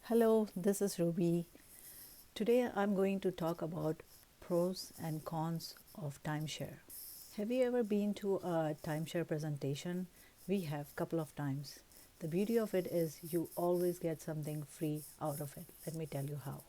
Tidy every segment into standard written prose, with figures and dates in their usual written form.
Hello, this is Ruby. Today I'm going to talk about pros and cons of timeshare. Have you ever been to a timeshare presentation? We have a couple of times. The beauty of it is you always get something free out of it. Let me tell you how.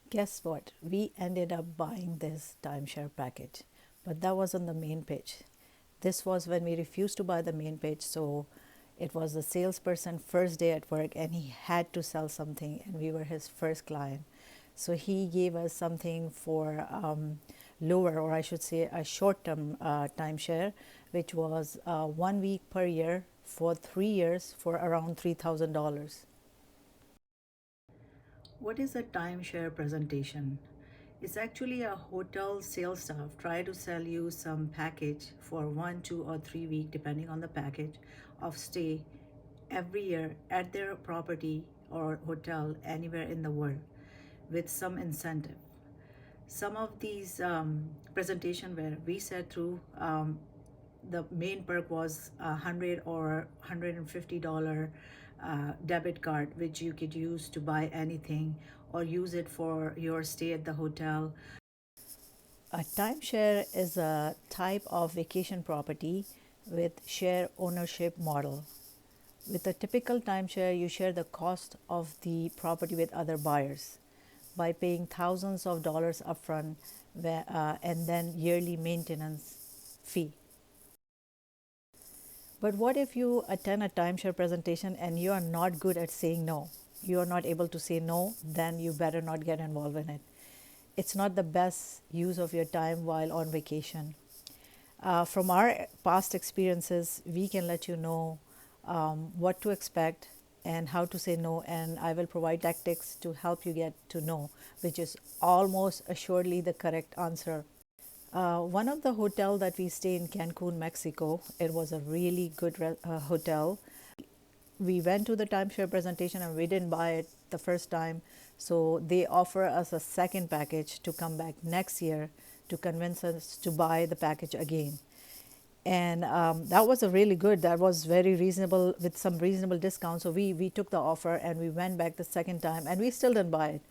Guess what? We ended up buying this timeshare package, but that wasn't the main pitch. This was when we refused to buy the main pitch, so it was the salesperson first day at work and he had to sell something and we were his first client. So he gave us something for lower, or I should say a short-term timeshare, which was 1 week per year for 3 years for around $3,000. What is a timeshare presentation? It's actually a hotel sales staff try to sell you some package for 1, 2, or 3 week, depending on the package, of stay every year at their property or hotel anywhere in the world with some incentive. Some of these presentation where we said through the main perk was $100 or $150 debit card, which you could use to buy anything or use it for your stay at the hotel. A timeshare is a type of vacation property with share ownership model. With a typical timeshare, you share the cost of the property with other buyers by paying thousands of dollars upfront and then yearly maintenance fee. But what if you attend a timeshare presentation and you are not good at saying no? You are not able to say no, then you better not get involved in it. It's not the best use of your time while on vacation. From our past experiences, we can let you know what to expect and how to say no, and I will provide tactics to help you get to know, which is almost assuredly the correct answer. One of the hotel that we stay in Cancun, Mexico, it was a really good hotel. We went to the timeshare presentation and we didn't buy it the first time, so they offer us a second package to come back next year to convince us to buy the package again. And that was a really good, that was very reasonable with some reasonable discount. So we took the offer and we went back the second time and we still didn't buy it.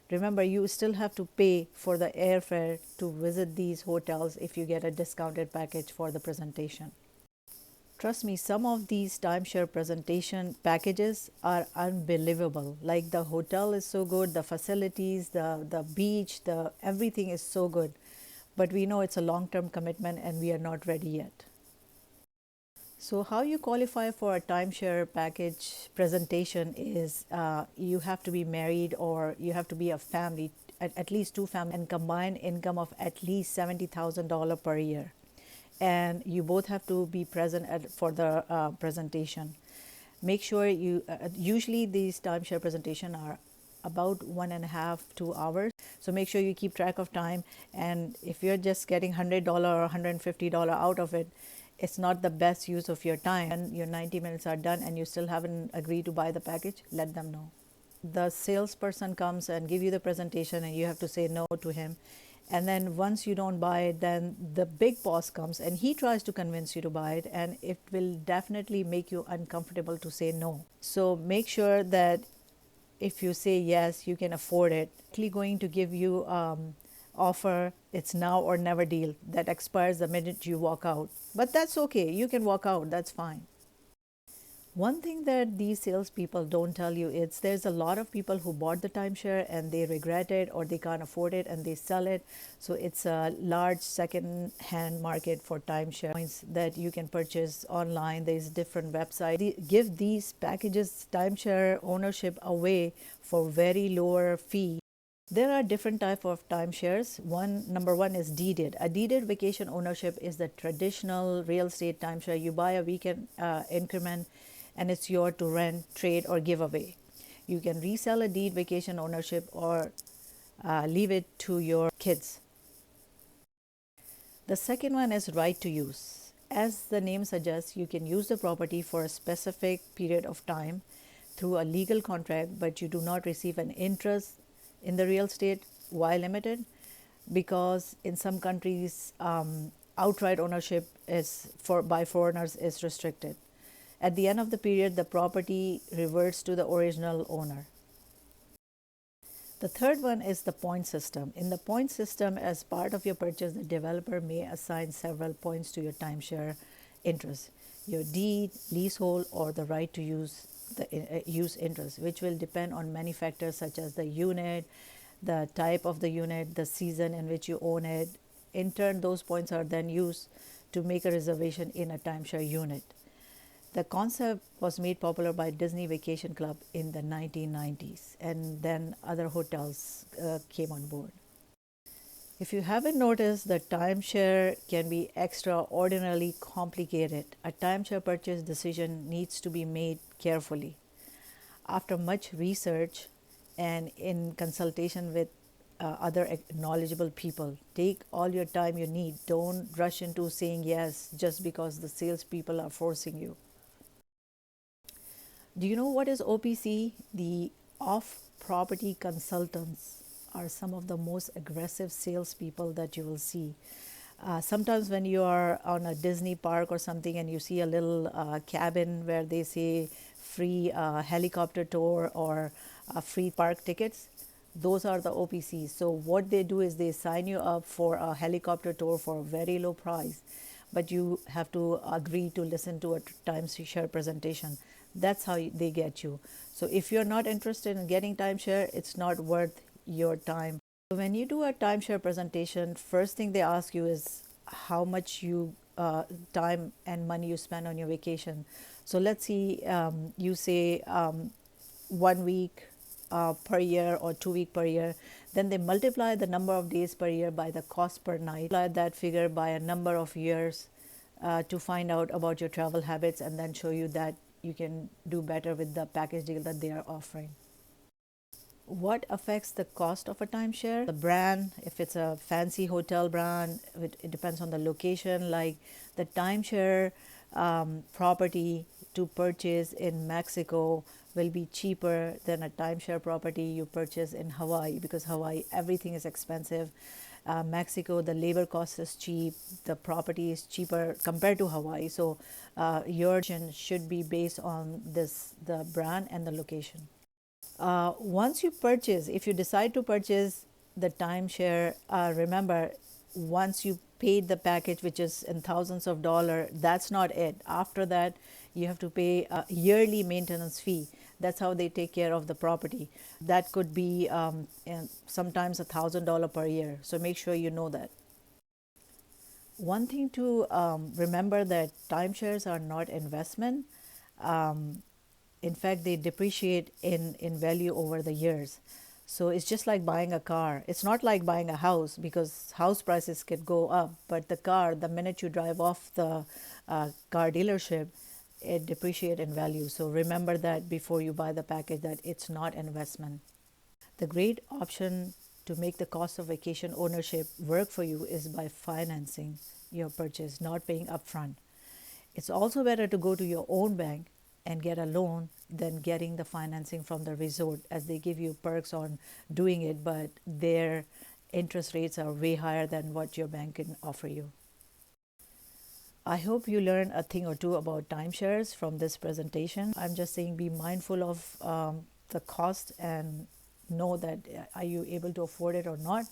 Remember, you still have to pay for the airfare to visit these hotels if you get a discounted package for the presentation. Trust me, some of these timeshare presentation packages are unbelievable. Like the hotel is so good, the facilities, the beach, the everything is so good. But we know it's a long-term commitment and we are not ready yet. So how you qualify for a timeshare package presentation is you have to be married or you have to be a family, at least two families, and combined income of at least $70,000 per year. And you both have to be present for the presentation. Make sure you, usually these timeshare presentation are about 1.5 to 2 hours. So make sure you keep track of time. And if you're just getting $100 or $150 out of it, it's not the best use of your time. And your 90 minutes are done and you still haven't agreed to buy the package, let them know. The salesperson comes and give you the presentation and you have to say no to him. And then once you don't buy it, then the big boss comes and he tries to convince you to buy it, and it will definitely make you uncomfortable to say no. So make sure that if you say yes, you can afford it. Actually going to give you offer, it's now or never deal that expires the minute you walk out. But that's okay, you can walk out, that's fine. One thing that these salespeople don't tell you is there's a lot of people who bought the timeshare and they regret it or they can't afford it and they sell it. So it's a large second-hand market for timeshare points that you can purchase online. There's different websites. They give these packages timeshare ownership away for very lower fee. There are different type of timeshares. Number one is deeded. A deeded vacation ownership is the traditional real estate timeshare. You buy a weekend increment and it's yours to rent, trade, or give away. You can resell a deed vacation ownership or leave it to your kids. The second one is right to use. As the name suggests, you can use the property for a specific period of time through a legal contract, but you do not receive an interest in the real estate while limited, because in some countries outright ownership is by foreigners is restricted. At the end of the period, the property reverts to the original owner. The third one is the point system. In the point system, as part of your purchase, the developer may assign several points to your timeshare interest, your deed, leasehold, or the right to use interest, which will depend on many factors such as the unit, the type of the unit, the season in which you own it. In turn, those points are then used to make a reservation in a timeshare unit. The concept was made popular by Disney Vacation Club in the 1990s, and then other hotels came on board. If you haven't noticed, the timeshare can be extraordinarily complicated. A timeshare purchase decision needs to be made carefully. After much research and in consultation with other knowledgeable people, take all your time you need. Don't rush into saying yes just because the salespeople are forcing you. Do you know what is OPC? The off-property consultants are some of the most aggressive salespeople that you will see. Sometimes when you are on a Disney park or something and you see a little cabin where they say free helicopter tour or free park tickets, those are the OPCs. So what they do is they sign you up for a helicopter tour for a very low price, but you have to agree to listen to a timeshare presentation. That's how they get you. So if you're not interested in getting timeshare, it's not worth your time. So when you do a timeshare presentation, first thing they ask you is how much time and money you spend on your vacation. So let's see, you say 1 week per year or 2 week per year. Then they multiply the number of days per year by the cost per night, multiply that figure by a number of years to find out about your travel habits, and then show you that you can do better with the package deal that they are offering. What affects the cost of a timeshare? The brand. If it's a fancy hotel brand, it depends on the location. Like the timeshare property to purchase in Mexico will be cheaper than a timeshare property you purchase in Hawaii, because Hawaii, everything is expensive. Mexico, the labor cost is cheap, the property is cheaper compared to Hawaii. So your decision should be based on the brand and the location. Once you purchase, if you decide to purchase the timeshare, remember, once you paid the package, which is in thousands of dollars, that's not it. After that, you have to pay a yearly maintenance fee. That's how they take care of the property. That could be sometimes $1,000 per year. So make sure you know that. One thing to remember, that timeshares are not investment. In fact, they depreciate in value over the years. So it's just like buying a car. It's not like buying a house, because house prices could go up, but the car, the minute you drive off the car dealership, it depreciates in value. So remember that before you buy the package, that it's not investment. The great option to make the cost of vacation ownership work for you is by financing your purchase, not paying upfront. It's also better to go to your own bank and get a loan than getting the financing from the resort, as they give you perks on doing it, but their interest rates are way higher than what your bank can offer you. I hope you learned a thing or two about timeshares from this presentation. I'm just saying, be mindful of the cost and know that are you able to afford it or not.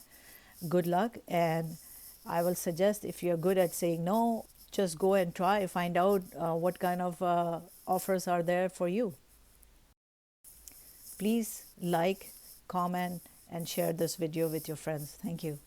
Good luck, and I will suggest, if you're good at saying no, just go and try, find out what kind of offers are there for you. Please like, comment, and share this video with your friends. Thank you.